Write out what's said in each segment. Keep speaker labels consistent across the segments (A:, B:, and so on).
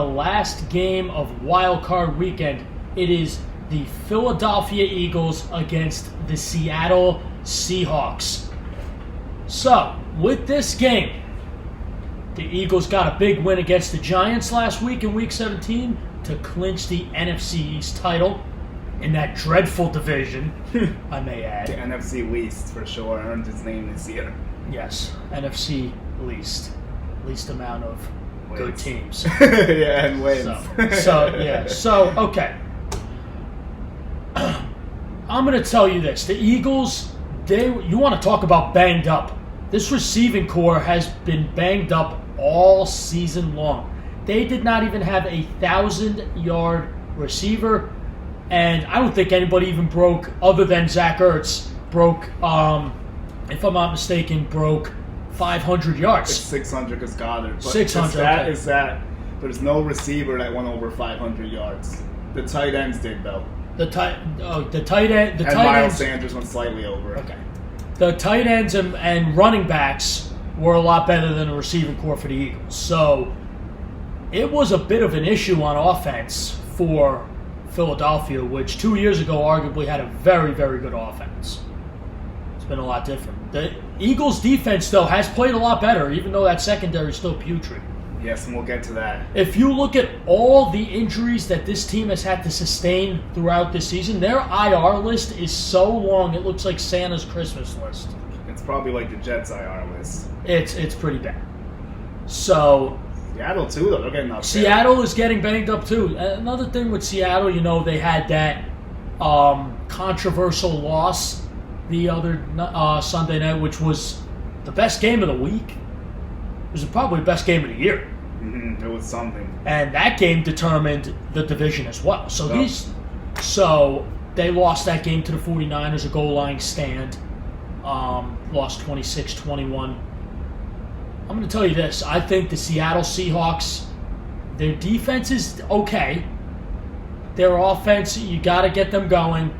A: the last game of Wild Card Weekend. It is the Philadelphia Eagles against the Seattle Seahawks. So, with this game, the Eagles got a big win against the Giants last week in Week 17 to clinch the NFC East title in that dreadful division, I may add.
B: The NFC least, for sure, earned its name this year.
A: Yes, NFC least. Least amount of
B: Wins.
A: good teams.
B: Yeah, and wins.
A: Okay. I'm going to tell you this. The Eagles, you want to talk about banged up. This receiving core has been banged up all season long. They did not even have a 1,000-yard receiver, and I don't think anybody even broke, other than Zach Ertz, if I'm not mistaken, broke 500 yards.
B: It's 600 because Goddard. But
A: 600.
B: Is that there's no receiver that went over 500 yards. The tight ends did, though.
A: The tight end.
B: And Miles Sanders went slightly over.
A: Okay. The tight ends and running backs were a lot better than the receiving core for the Eagles. So it was a bit of an issue on offense for Philadelphia, which 2 years ago arguably had a very, very good offense. It's been a lot different. The Eagles' defense, though, has played a lot better, even though that secondary is still putrid.
B: Yes, and we'll get to that.
A: If you look at all the injuries that this team has had to sustain throughout this season, their IR list is so long it looks like Santa's Christmas list.
B: It's probably like the Jets' IR list.
A: It's pretty bad. So
B: Seattle, too, though. They're getting up there.
A: Seattle is getting banged up, too. Another thing with Seattle, they had that controversial loss the other Sunday night, which was the best game of the week. It was probably the best game of the year.
B: Mm-hmm. It was something. And
A: that game determined the division as well. So they lost that game to the 49ers, a goal line stand. Lost 26-21. I'm going to tell you this. I think the Seattle Seahawks, their defense is okay. Their offense, you got to get them going.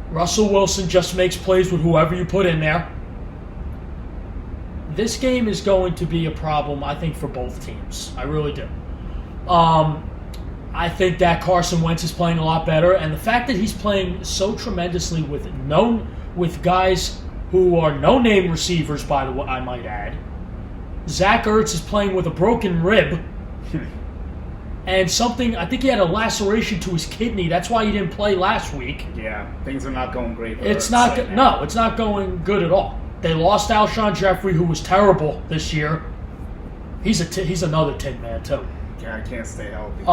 A: Russell Wilson just makes plays with whoever you put in there. This game is going to be a problem, I think, for both teams. I really do. I think that Carson Wentz is playing a lot better, and the fact that he's playing so tremendously with guys who are no-name receivers, by the way, I might add. Zach Ertz is playing with a broken rib, and I think he had a laceration to his kidney. That's why he didn't play last week.
B: Yeah, things are not going great for
A: It's not going good at all. They lost Alshon Jeffrey, who was terrible this year. He's another tin man, too.
B: Yeah, I can't stay healthy.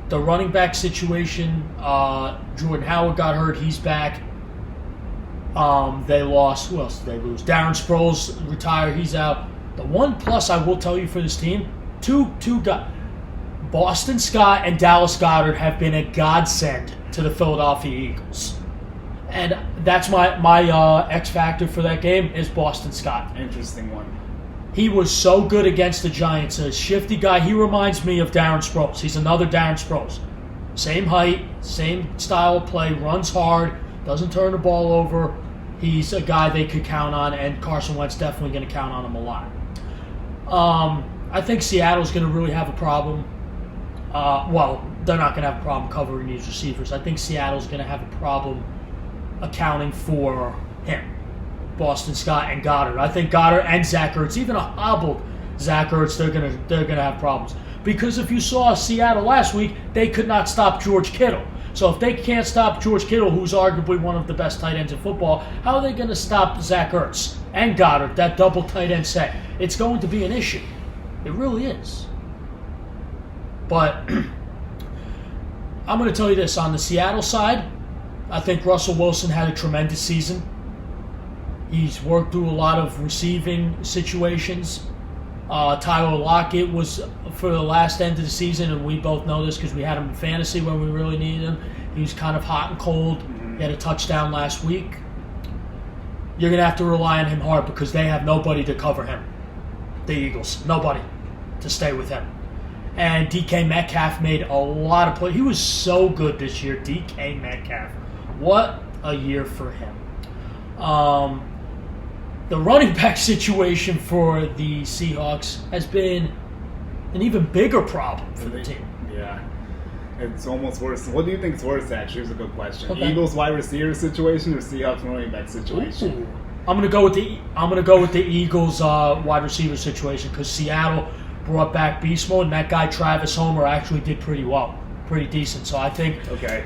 A: The running back situation, Jordan Howard got hurt. He's back. They lost. Who else did they lose? Darren Sproles retired. He's out. The one plus I will tell you for this team, two guys, Boston Scott and Dallas Goedert have been a godsend to the Philadelphia Eagles. And that's my X factor for that game is Boston Scott.
B: Interesting one.
A: He was so good against the Giants. A shifty guy. He reminds me of Darren Sproles. He's another Darren Sproles. Same height, same style of play, runs hard, doesn't turn the ball over. He's a guy they could count on, and Carson Wentz definitely going to count on him a lot. I think Seattle's going to really have a problem. They're not going to have a problem covering these receivers. I think Seattle's going to have a problem accounting for him, Boston Scott and Goddard. I think Goddard and Zach Ertz, even a hobbled Zach Ertz, they're gonna have problems. Because if you saw Seattle last week, they could not stop George Kittle. So if they can't stop George Kittle, who's arguably one of the best tight ends in football, how are they going to stop Zach Ertz and Goddard, that double tight end set? It's going to be an issue. It really is. But I'm going to tell you this. On the Seattle side, I think Russell Wilson had a tremendous season. He's worked through a lot of receiving situations. Tyler Lockett was for the last end of the season, and we both know this because we had him in fantasy when we really needed him. He was kind of hot and cold. He had a touchdown last week. You're going to have to rely on him hard because they have nobody to cover him. The Eagles. Nobody to stay with him. And DK Metcalf made a lot of plays. He was so good this year, DK Metcalf. What a year for him. The running back situation for the Seahawks has been an even bigger problem for the team.
B: Yeah. It's almost worse. What do you think is worse, actually? Is a good question.
A: Okay.
B: Eagles wide receiver situation or Seahawks running back situation?
A: Ooh. I'm gonna go with the Eagles wide receiver situation because Seattle brought back beast mode, and that guy Travis Homer actually did pretty well, pretty decent. So I think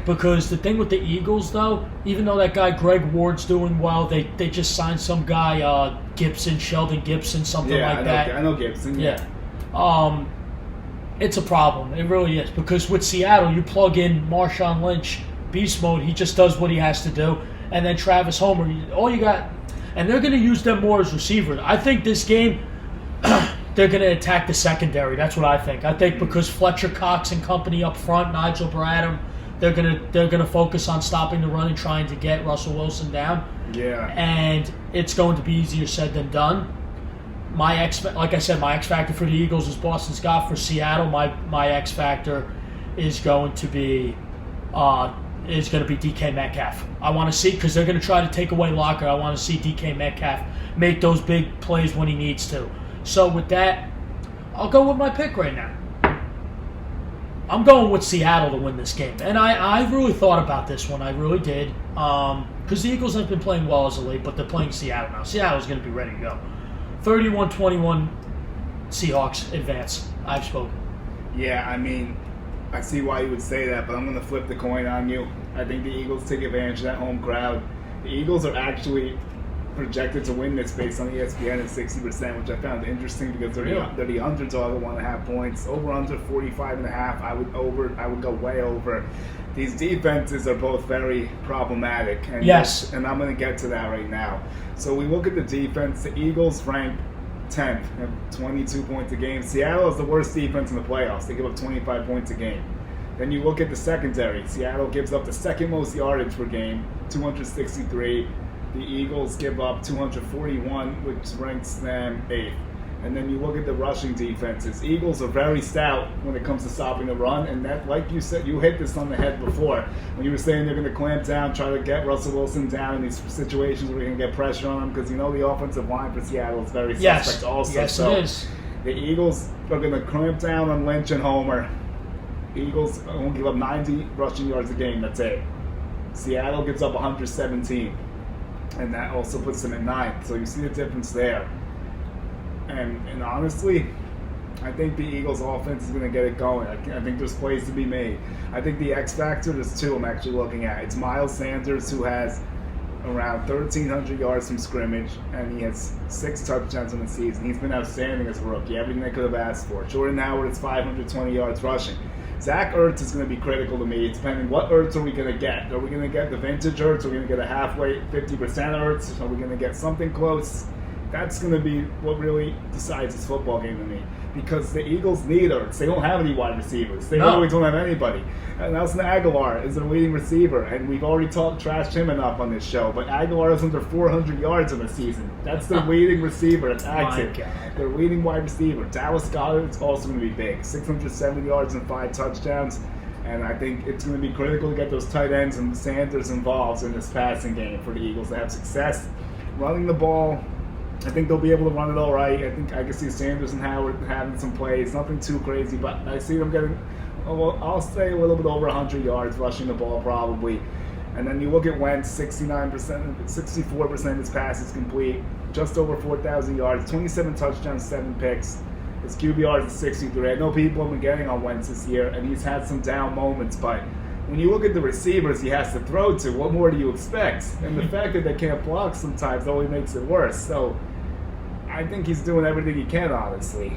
A: because the thing with the Eagles though, even though that guy Greg Ward's doing well, they just signed some guy Sheldon Gibson, something like that.
B: I know Gibson.
A: Yeah. It's a problem. It really is because with Seattle, you plug in Marshawn Lynch beast mode, he just does what he has to do, and then Travis Homer, all you got. And they're going to use them more as receivers. I think this game, they're going to attack the secondary. That's what I think. I think because Fletcher Cox and company up front, Nigel Bradham, they're gonna focus on stopping the run and trying to get Russell Wilson down.
B: Yeah.
A: And it's going to be easier said than done. Like I said, my X factor for the Eagles is Boston Scott. For Seattle, my X factor is going to be DK Metcalf. I want to see, because they're going to try to take away Locker, I want to see DK Metcalf make those big plays when he needs to. So with that, I'll go with my pick right now. I'm going with Seattle to win this game. And I really thought about this one. I really did. Because the Eagles have been playing well as of late, but they're playing Seattle now. Seattle's going to be ready to go. 31-21 Seahawks advance. I've spoken.
B: Yeah, I mean, I see why you would say that, but I'm going to flip the coin on you. I think the Eagles take advantage of that home crowd. The Eagles are actually projected to win this based on ESPN at 60%, which I found interesting because they're the underdog at 1.5 points. Over under 45.5. I would go way over. These defenses are both very problematic. And
A: yes.
B: And I'm going to get to that right now. So we look at the defense. The Eagles rank 10th at 22 points a game. Seattle is the worst defense in the playoffs. They give up 25 points a game. Then you look at the secondary. Seattle gives up the second most yardage per game, 263. The Eagles give up 241, which ranks them 8th. And then you look at the rushing defenses. Eagles are very stout when it comes to stopping the run, and that, like you said, you hit this on the head before when you were saying they're going to clamp down, try to get Russell Wilson down in these situations where you can get pressure on him, because you know the offensive line for Seattle is very suspect also.
A: Yes,
B: so
A: it is.
B: The Eagles are going to clamp down on Lynch and Homer. The Eagles won't give up 90 rushing yards a game. That's it. Seattle gives up 117. And that also puts them at 9th. So you see the difference there. And honestly, I think the Eagles' offense is going to get it going. I think there's plays to be made. I think the X factor, there's two I'm actually looking at. It's Miles Sanders, who has around 1,300 yards from scrimmage, and he has 6 touchdowns in the season. He's been outstanding as a rookie, everything they could have asked for. Jordan Howard is 520 yards rushing. Zach Ertz is going to be critical to me. It's depending what Ertz are we going to get. Are we going to get the vintage Ertz? Are we going to get a halfway 50% Ertz? Are we going to get something close? That's going to be what really decides this football game to me. Because the Eagles need Ertz. They don't have any wide receivers. They really don't have anybody. And Nelson Aguilar is their leading receiver. And we've already trashed him enough on this show. But Aguilar is under 400 yards in the season. That's their leading receiver. That's active. Their leading wide receiver. Dallas Goedert is also going to be big. 670 yards and 5 touchdowns. And I think it's going to be critical to get those tight ends and Sanders involved in this passing game for the Eagles to have success. Running the ball, I think they'll be able to run it all right. I think I can see Sanders and Howard having some plays. Nothing too crazy, but I see them getting, well, I'll say a little bit over 100 yards rushing the ball probably. And then you look at Wentz, 64% of his passes complete, just over 4,000 yards, 27 touchdowns, 7 picks. His QBR is 63. I know people have been getting on Wentz this year, and he's had some down moments, but when you look at the receivers he has to throw to, what more do you expect? And the fact that they can't block sometimes only makes it worse. So I think he's doing everything he can, honestly.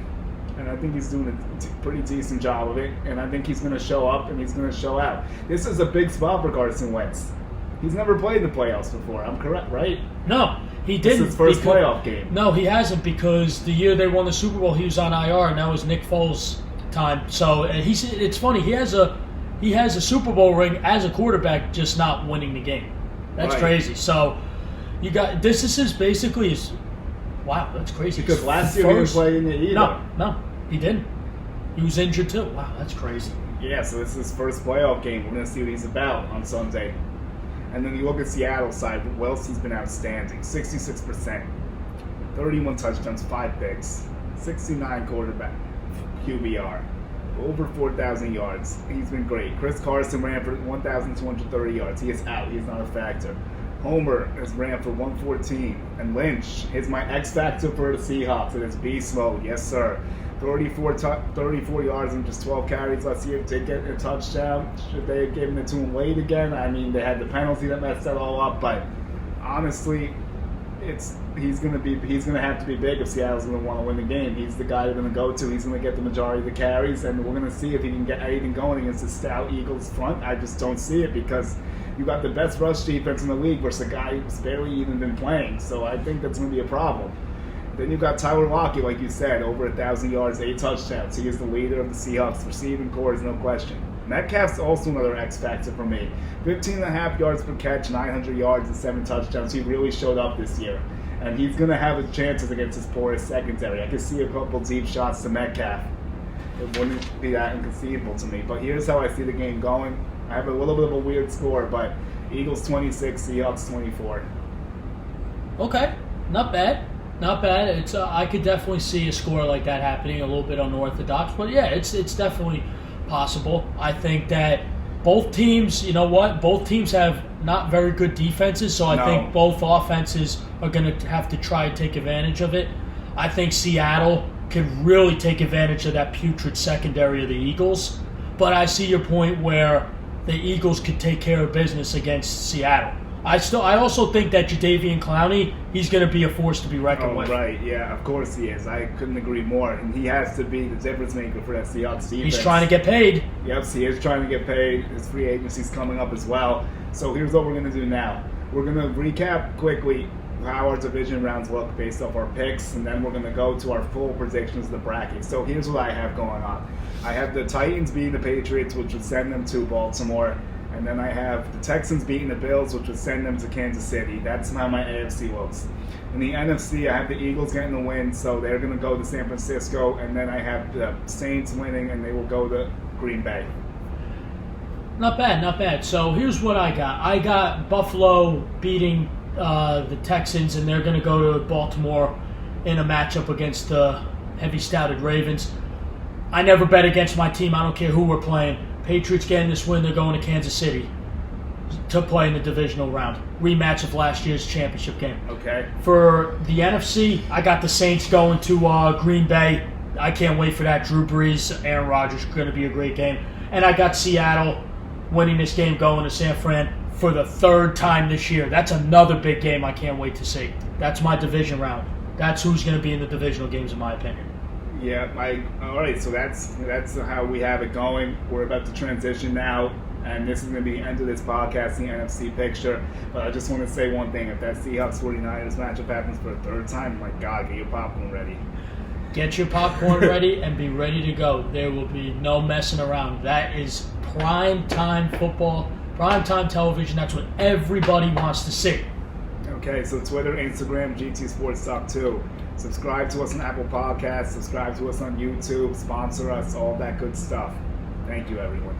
B: And I think he's doing a pretty decent job of it. And I think he's going to show up and he's going to show out. This is a big spot for Carson Wentz. He's never played the playoffs before. I'm correct, right?
A: No, he didn't.
B: This is his first playoff game.
A: No, he hasn't, because the year they won the Super Bowl, he was on IR, and that was Nick Foles' time. So it's funny. He has a Super Bowl ring as a quarterback, just not winning the game. That's crazy. So you got this is his basically his. Wow, that's crazy.
B: Because last year he didn't play in it either.
A: No, he didn't. He was injured too. Wow, that's crazy.
B: Yeah, so this is his first playoff game. We're going to see what he's about on Sunday. And then you look at Seattle's side. Wellesley's been outstanding. 66%. 31 touchdowns, 5 picks. 69 quarterback. QBR. Over 4,000 yards. He's been great. Chris Carson ran for 1,230 yards. He is out. He's not a factor. Homer has ran for 114. And Lynch is my X factor for the Seahawks. It is beast mode. Yes, sir. 34 yards and just 12 carries. Let's see if they get a touchdown. Should they have given it to him late again? I mean, they had the penalty that messed that all up. But honestly, he's gonna have to be big if Seattle's gonna want to win the game. He's the guy they're gonna go to. He's gonna get the majority of the carries, and we're gonna see if he can get anything going against the stout Eagles front. I just don't see it because you got the best rush defense in the league versus a guy who's barely even been playing. So I think that's gonna be a problem. Then you've got Tyler Lockett, like you said, over 1,000 yards, 8 touchdowns. He is the leader of the Seahawks receiving corps, no question. Metcalf's also another X factor for me. 15.5 yards per catch, 900 yards, and 7 touchdowns. He really showed up this year. And he's going to have his chances against his porous secondary. I could see a couple deep shots to Metcalf. It wouldn't be that inconceivable to me. But here's how I see the game going. I have a little bit of a weird score, but Eagles 26, Seahawks 24.
A: Okay, not bad. Not bad. It's I could definitely see a score like that happening, a little bit unorthodox, but yeah, it's definitely possible. I think that both teams, you know what? Both teams have not very good defenses, so I think both offenses are going to have to try and take advantage of it. I think Seattle can really take advantage of that putrid secondary of the Eagles, but I see your point where the Eagles could take care of business against Seattle. I also think that Jadeveon Clowney, he's going to be a force to be reckoned with.
B: Right, yeah, of course he is. I couldn't agree more. And he has to be the difference maker for that Seahawks defense.
A: He's trying to get paid.
B: Yep, he is trying to get paid. His free agency's coming up as well. So here's what we're going to do now. We're going to recap quickly how our division rounds look based off our picks, and then we're going to go to our full predictions of the bracket. So here's what I have going on. I have the Titans beating the Patriots, which would send them to Baltimore. And then I have the Texans beating the Bills, which would send them to Kansas City. That's how my AFC looks. In the NFC, I have the Eagles getting the win, so they're going to go to San Francisco. And then I have the Saints winning, and they will go to Green Bay.
A: Not bad, not bad. So here's what I got. I got Buffalo beating the Texans, and they're going to go to Baltimore in a matchup against the heavy-stouted Ravens. I never bet against my team. I don't care who we're playing. Patriots getting this win, they're going to Kansas City to play in the divisional round. Rematch of last year's championship game.
B: Okay.
A: For the NFC, I got the Saints going to Green Bay. I can't wait for that. Drew Brees, Aaron Rodgers, going to be a great game. And I got Seattle winning this game, going to San Fran for the 3rd time this year. That's another big game I can't wait to see. That's my division round. That's who's going to be in the divisional games, in my opinion.
B: Yeah, all right, so that's how we have it going. We're about to transition now, and this is going to be the end of this podcast, the NFC picture. But I just want to say one thing. If that Seahawks 49ers matchup happens for a 3rd time, my God, get your popcorn ready.
A: Get your popcorn ready and be ready to go. There will be no messing around. That is prime time football, prime time television. That's what everybody wants to see.
B: Okay, so Twitter, Instagram, GT Sports Talk 2. Subscribe to us on Apple Podcasts. Subscribe to us on YouTube. Sponsor us. All that good stuff. Thank you, everyone.